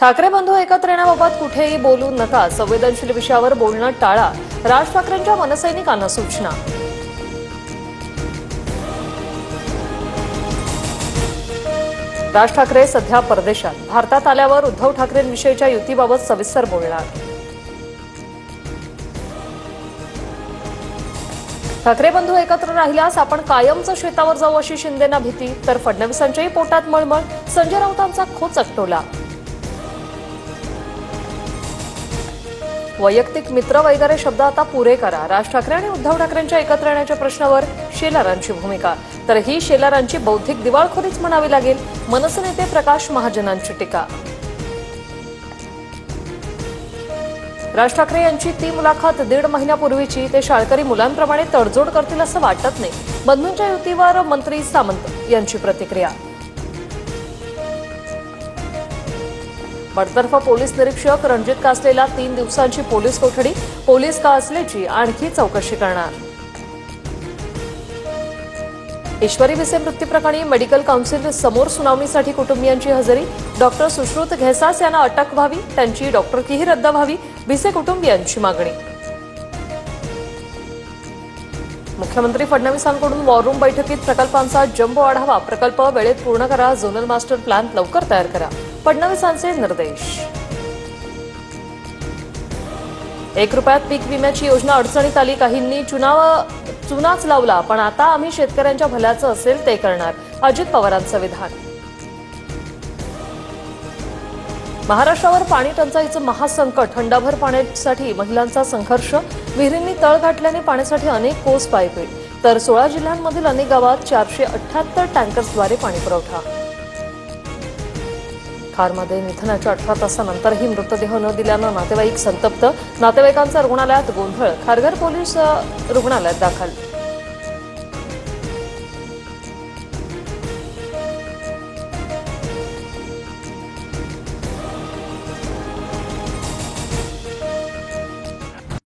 ठाकरे बंधू एकत्र येण्याबाबत कुठेही बोलू नका, संवेदनशील विषयावर बोलणं टाळा, राज ठाकरेंच्या मनसैनिकांना सूचना। राज ठाकरे सध्या परदेशात, भारतात आल्यावर उद्धव ठाकरेंविषयीच्या युतीबाबत सविस्तर बोलणार। ठाकरे बंधू एकत्र राहिल्यास आपण कायमचं शेतावर जाऊ अशी शिंदेना भीती, तर फडणवीसांच्याही पोटात मळमळ, संजय राऊतांचा खोचक टोला। वैयक्तिक मित्र वगैरे शब्द आता पुरे करा, राज ठाकरे आणि उद्धव ठाकरेंच्या एकत्र येण्याच्या प्रश्नावर शेलारांची भूमिका, तर ही शेलारांची बौद्धिक दिवाळखोरीच म्हणावी लागेल, मनसे नेते प्रकाश महाजनांची टीका। राज ठाकरे यांची ती मुलाखत 1.5 महिन्यापूर्वीची, ते शाळकरी मुलांप्रमाणे तडजोड करतील असं वाटत नाही, बंधूंच्या युतीवर मंत्री सामंत यांची प्रतिक्रिया। बडतर्फ पोलीस निरीक्षक रणजित कासलेला 3 दिवसांची पोलीस कोठडी, पोलीस कासलेची आणखी चौकशी करणार। ईश्वरी भिसे मृत्यूप्रकरणी मेडिकल काउन्सिल समोर सुनावणीसाठी कुटुंबियांची हजेरी, डॉक्टर सुश्रुत घेसास यांना अटक व्हावी, त्यांची डॉक्टरकीही रद्द व्हावी, भिसे कुटुंबियांची मागणी। मुख्यमंत्री फडणवीसांकडून वॉर रूम बैठकीत प्रकल्पांचा जम्बो आढावा, प्रकल्प वेळेत पूर्ण करा, झोनल मास्टर प्लॅन लवकर तयार करा, फडणवीसांचे निर्देश। 1 रुपयात पीक विम्याची योजना अडचणीत आली, काहींनी चुनाच लावला, पण आता आम्ही शेतकऱ्यांच्या भल्याचं असेल ते करणार, अजित पवारांचं विधान। महाराष्ट्रावर पाणी टंचाईचं महासंकट, हंडाभर पाण्यासाठी महिलांचा संघर्ष, विहिरींनी तळ गाठल्याने पाण्यासाठी अनेक कोस पायपीट, तर 16 जिल्ह्यांमधील अनेक गावात 478 टँकर्सद्वारे पाणी पुरवठा। खारमध्ये निधनाच्या 18 तासानंतरही मृतदेह न दिल्यानं नातेवाईक संतप्त, नातेवाईकांचा रुग्णालयात गोंधळ, खारघर पोलीस रुग्णालयात दाखल।